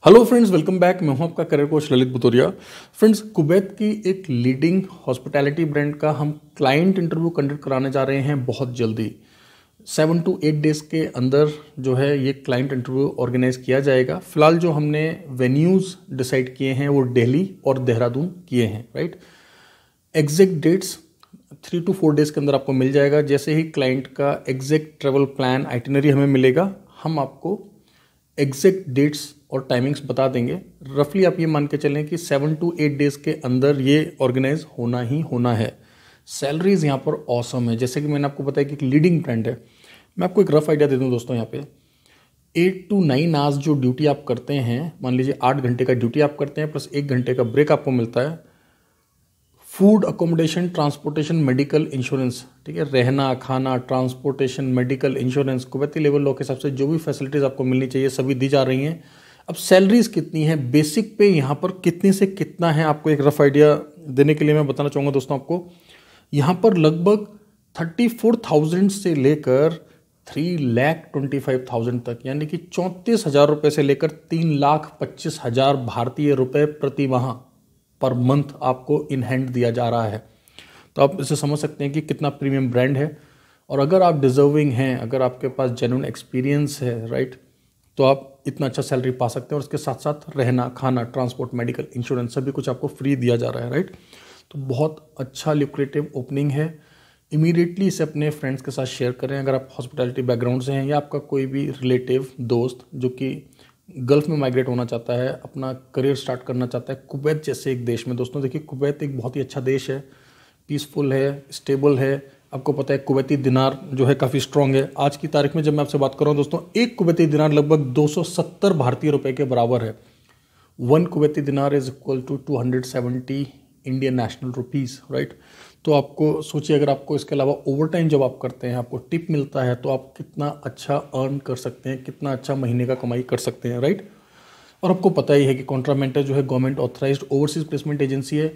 Hello friends, welcome back. मैं हूं आपका career coach Lalit Butoria. Friends, Kuwait की एक लीडिंग हॉस्पिटैलिटी ब्रांड का हम क्लाइंट इंटरव्यू कंडक्ट कराने जा रहे हैं बहुत जल्दी। 7 to 8 डेज के अंदर जो है ये क्लाइंट इंटरव्यू ऑर्गेनाइज किया जाएगा। फिलहाल जो हमने वेन्यूज़ डिसाइड किए हैं वो दिल्ली और देहरादून किए हैं, right. Exact dates 3 to 4 days के अंदर आपको मिल जाएगा। जैसे ही क्लाइंट का एग्जैक्ट ट्रेवल प्लान आइटिनरी हमें मिलेगा, हम आपको एग्जैक्ट डेट्स और टाइमिंग्स बता देंगे। रफली आप ये मान के चलें कि 7 to 8 डेज के अंदर ये ऑर्गेनाइज होना ही होना है। सैलरीज यहाँ पर ऑसम है, जैसे कि मैंने आपको बताया कि एक लीडिंग ब्रांड है। मैं आपको एक रफ आइडिया दे दूँ दोस्तों, यहाँ पे 8 to 9 आवर्स जो ड्यूटी आप करते हैं, मान लीजिए 8 घंटे का ड्यूटी आप करते हैं प्लस 1 घंटे का ब्रेक आपको मिलता है। Food, accommodation, transportation, medical insurance, ठीक है, रहना, खाना, transportation, medical insurance, Kuwaiti labour law के हिसाब से जो भी फैसिलिटीज़ आपको मिलनी चाहिए सभी दी जा रही हैं। अब सैलरीज कितनी है, बेसिक पे यहाँ पर कितने से कितना है, आपको एक रफ आइडिया देने के लिए मैं बताना चाहूँगा दोस्तों आपको। यहाँ पर लगभग 34,000 से लेकर 3,25,000 तक, यानी कि 34,000 रुपये से लेकर 3,25,000 भारतीय रुपये प्रति माह पर मंथ आपको इन हैंड दिया जा रहा है। तो आप इसे समझ सकते हैं कि कितना प्रीमियम ब्रांड है। और अगर आप डिजर्विंग हैं, अगर आपके पास जेन्युइन एक्सपीरियंस है, राइट, तो आप इतना अच्छा सैलरी पा सकते हैं। और उसके साथ साथ रहना, खाना, ट्रांसपोर्ट, मेडिकल इंश्योरेंस सभी कुछ आपको फ्री दिया जा रहा है, राइट। तो बहुत अच्छा ल्यूक्रेटिव ओपनिंग है। इमीडिएटली इसे अपने फ्रेंड्स के साथ शेयर करें। अगर आप हॉस्पिटैलिटी बैकग्राउंड से हैं या आपका कोई भी रिलेटिव दोस्त जो कि गल्फ में माइग्रेट होना चाहता है, अपना करियर स्टार्ट करना चाहता है कुवैत जैसे एक देश में। दोस्तों देखिए, कुवैत एक बहुत ही अच्छा देश है, पीसफुल है, स्टेबल है। आपको पता है कुवैती दिनार जो है काफ़ी स्ट्रॉन्ग है। आज की तारीख में जब मैं आपसे बात कर रहा हूँ दोस्तों, एक कुवैती दिनार लगभग 270 भारतीय रुपए के बराबर है। 1 Kuwaiti dinar is equal to 270 Indian national rupees, right. तो आपको सोचिए, अगर आपको इसके अलावा ओवर टाइम जब आप करते हैं आपको टिप मिलता है, तो आप कितना अच्छा अर्न कर सकते हैं, कितना अच्छा महीने का कमाई कर सकते हैं, राइट। और आपको पता ही है कि कॉन्ट्रामेंटर जो है government authorised overseas placement agency है।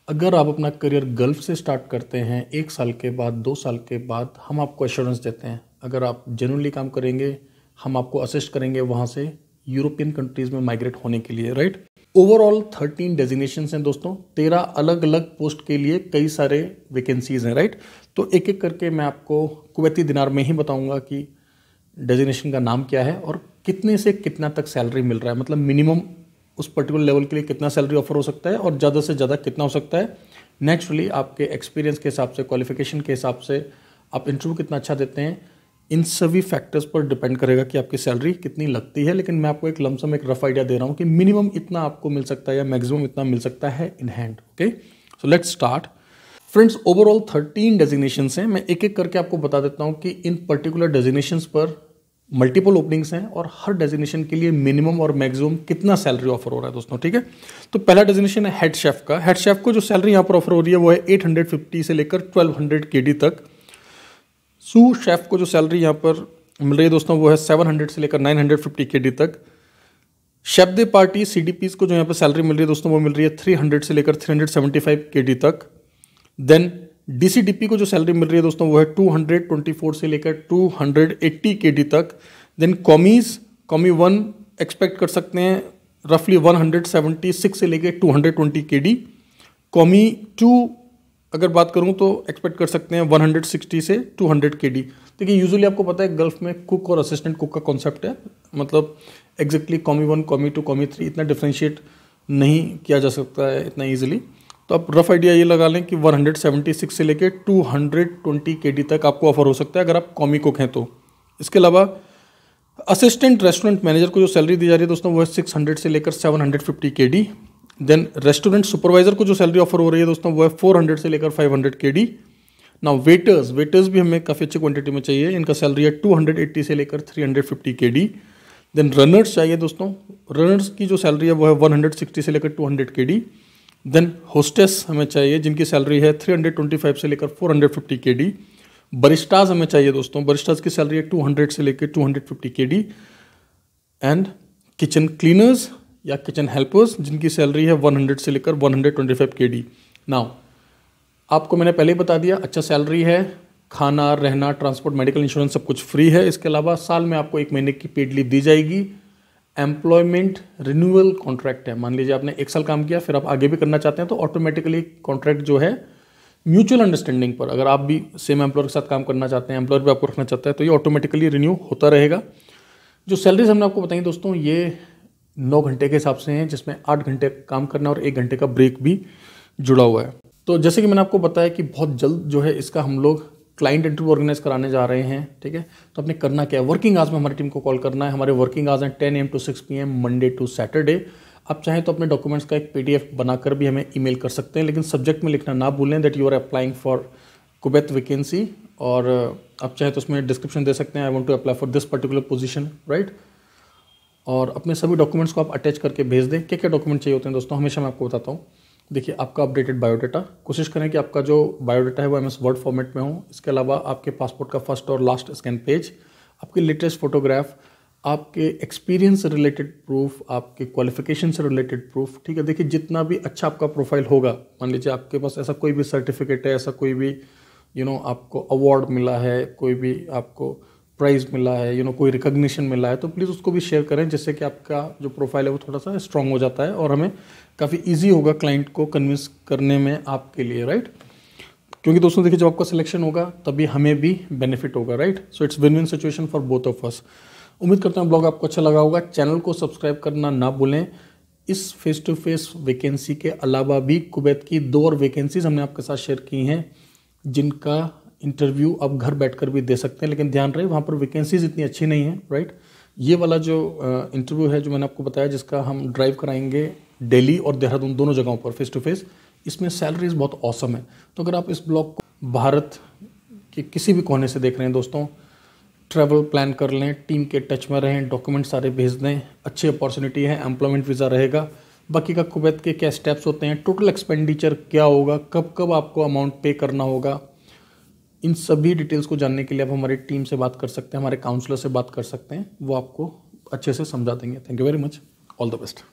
अगर आप अपना करियर गल्फ से स्टार्ट करते हैं, 1 साल के बाद, 2 साल के बाद हम आपको एश्योरेंस देते हैं। अगर आप जेन्युइनली काम करेंगे, हम आपको असिस्ट करेंगे वहाँ से यूरोपियन कंट्रीज़ में माइग्रेट होने के लिए, राइट। ओवरऑल 13 डेजिग्नेशंस हैं दोस्तों, 13 अलग अलग पोस्ट के लिए कई सारे वैकेंसीज हैं, राइट। तो एक एक करके मैं आपको कुवैती दिनार में ही बताऊंगा कि डेजिग्नेशन का नाम क्या है और कितने से कितना तक सैलरी मिल रहा है। मतलब मिनिमम उस पर्टिकुलर लेवल के लिए कितना सैलरी ऑफर हो सकता है और ज़्यादा से ज़्यादा कितना हो सकता है। नेचुरली आपके एक्सपीरियंस के हिसाब से, क्वालिफिकेशन के हिसाब से आप इंटरव्यू कितना अच्छा देते हैं, इन सभी फैक्टर्स पर डिपेंड करेगा कि आपकी सैलरी कितनी लगती है। लेकिन मैं आपको एक लमसम, एक रफ आइडिया दे रहा हूँ कि मिनिमम इतना आपको मिल सकता है या मैक्सिमम इतना मिल सकता है in hand. Okay, so let's start. Friends, overall 13 designations हैं। मैं एक एक करके आपको बता देता हूँ कि इन पर्टिकुलर डेजिग्नेशंस पर मल्टीपल ओपनिंग्स हैं और हर डेजिग्नेशन के लिए मिनिमम और मैक्सिमम कितना सैलरी ऑफर हो रहा है दोस्तों, ठीक है। तो पहला डेजिग्नेशन है हेड शेफ का। हेड शेफ को जो सैलरी यहाँ पर ऑफर हो रही है वो है 850 से लेकर 1200 KD तक। सू शेफ को जो सैलरी यहाँ पर मिल रही है दोस्तों वो है 700 से लेकर 950 KD तक। शेफ दे पार्टी CDPs को जो यहाँ पर सैलरी मिल रही है दोस्तों वो मिल रही है 300 से लेकर 375 KD तक। देन DCDP को जो सैलरी मिल रही है दोस्तों वो है 224 से लेकर 280 KD तक। देन कॉमी 1 एक्सपेक्ट कर सकते हैं रफली 176 से लेकर 220 KD। कॉमी 2 अगर बात करूं तो एक्सपेक्ट कर सकते हैं 160 से 200 KD। देखिए, यूजुअली आपको पता है गल्फ में कुक और असिस्टेंट कुक का कॉन्सेप्ट है। मतलब एग्जैक्टली कॉमी 1, कॉमी 2, कॉमी 3 इतना डिफ्रेंशिएट नहीं किया जा सकता है इतना ईजिली। तो आप रफ आइडिया ये लगा लें कि 176 से लेकर 220 KD तक आपको ऑफर हो सकता है अगर आप कॉमी कुक हैं तो। इसके अलावा असिस्टेंट रेस्टोरेंट मैनेजर को जो सैलरी दी जा रही है दोस्तों वो है 600 से लेकर 750 KD। देन रेस्टोरेंट सुपरवाइजर को जो सैलरी ऑफर हो रही है दोस्तों वो है 400 से लेकर 500 KD। नाउ वेटर्स भी हमें काफ़ी अच्छी क्वांटिटी में चाहिए। इनका सैलरी है 280 से लेकर 350 KD। देन रनर्स चाहिए दोस्तों, रनर्स की जो सैलरी है वो है 160 से लेकर 200 KD। देन होस्टेस हमें चाहिए जिनकी सैलरी है 325 से लेकर 450 KD। बरिस्टाज हमें चाहिए दोस्तों, बरिस्टाज की सैलरी है 200 से लेकर 250 KD। एंड किचन क्लीनर्स या किचन हेल्पर्स जिनकी सैलरी है 100 से लेकर 125 KD। नाउ आपको मैंने पहले ही बता दिया, अच्छा सैलरी है, खाना, रहना, ट्रांसपोर्ट, मेडिकल इंश्योरेंस सब कुछ फ्री है। इसके अलावा साल में आपको 1 महीने की पेड लीव दी जाएगी। एम्प्लॉयमेंट रिन्यूअल कॉन्ट्रैक्ट है। मान लीजिए आपने 1 साल काम किया, फिर आप आगे भी करना चाहते हैं, तो ऑटोमेटिकली कॉन्ट्रैक्ट जो है म्यूचुअल अंडरस्टैंडिंग पर, अगर आप भी सेम एम्प्लॉयर के साथ काम करना चाहते हैं, एम्प्लॉयर भी आपको रखना चाहता है, तो ये ऑटोमेटिकली रिन्यू होता रहेगा। जो सैलरीज हमने आपको बताई दोस्तों, ये 9 घंटे के हिसाब से हैं, जिसमें 8 घंटे काम करना और 1 घंटे का ब्रेक भी जुड़ा हुआ है। तो जैसे कि मैंने आपको बताया कि बहुत जल्द जो है इसका हम लोग क्लाइंट इंटरव्यू ऑर्गेनाइज कराने जा रहे हैं, ठीक है। तो आपने करना क्या है, वर्किंग आवर्स में हमारी टीम को कॉल करना है। हमारे वर्किंग आवर्स हैं 10 AM to 6 PM Monday to Saturday. आप चाहें तो अपने डॉक्यूमेंट्स का एक PDF बनाकर भी हमें ईमेल कर सकते हैं, लेकिन सब्जेक्ट में लिखना ना भूलें that you are applying for Kuwait vacancy, और आप चाहें तो उसमें डिस्क्रिप्शन दे सकते हैं, I want to apply for this particular position, right. और अपने सभी डॉक्यूमेंट्स को आप अटैच करके भेज दें। क्या क्या डॉक्यूमेंट चाहिए होते हैं दोस्तों, हमेशा मैं आपको बताता हूँ। देखिए, आपका अपडेटेड बायोडाटा, कोशिश करें कि आपका जो बायोडाटा है वो MS वर्ड फॉर्मेट में हो। इसके अलावा आपके पासपोर्ट का फर्स्ट और लास्ट स्कैन पेज, आपकी लेटेस्ट फोटोग्राफ, आपके एक्सपीरियंस से रिलेटेड प्रूफ, आपके क्वालिफिकेशन से रिलेटेड प्रूफ, ठीक है। देखिए, जितना भी अच्छा आपका प्रोफाइल होगा, मान लीजिए आपके पास ऐसा कोई भी सर्टिफिकेट है, ऐसा कोई भी आपको अवार्ड मिला है, कोई भी आपको प्राइज़ मिला है, कोई रिकग्निशन मिला है, तो प्लीज़ उसको भी शेयर करें, जिससे कि आपका जो प्रोफाइल है वो थोड़ा सा स्ट्रांग हो जाता है और हमें काफ़ी इजी होगा क्लाइंट को कन्विंस करने में आपके लिए, राइट। क्योंकि दोस्तों देखिए, जब आपका सिलेक्शन होगा तभी हमें भी बेनिफिट होगा, right. So it's win win situation for both of us. उम्मीद करता हूँ ब्लॉग आपको अच्छा लगा होगा। चैनल को सब्सक्राइब करना ना भूलें। इस फेस टू फेस वैकेंसी के अलावा भी कुवैत की 2 और वैकेंसीज हमने आपके साथ शेयर की हैं, जिनका इंटरव्यू आप घर बैठकर भी दे सकते हैं, लेकिन ध्यान रहे वहाँ पर वैकेंसीज इतनी अच्छी नहीं है, राइट। ये वाला जो इंटरव्यू है जो मैंने आपको बताया, जिसका हम ड्राइव कराएंगे दिल्ली और देहरादून दोनों जगहों पर फेस टू फेस, इसमें सैलरीज बहुत ऑसम है। तो अगर आप इस ब्लॉग को भारत के किसी भी कोने से देख रहे हैं दोस्तों, ट्रैवल प्लान कर लें, टीम के टच में रहें, डॉक्यूमेंट सारे भेज दें, अच्छी अपॉर्चुनिटी है, एम्प्लॉयमेंट वीज़ा रहेगा। बाकी का कुवैत के क्या स्टेप्स होते हैं, टोटल एक्सपेंडिचर क्या होगा, कब कब आपको अमाउंट पे करना होगा, इन सभी डिटेल्स को जानने के लिए आप हमारी टीम से बात कर सकते हैं, हमारे काउंसलर से बात कर सकते हैं, वो आपको अच्छे से समझा देंगे। Thank you very much, all the best.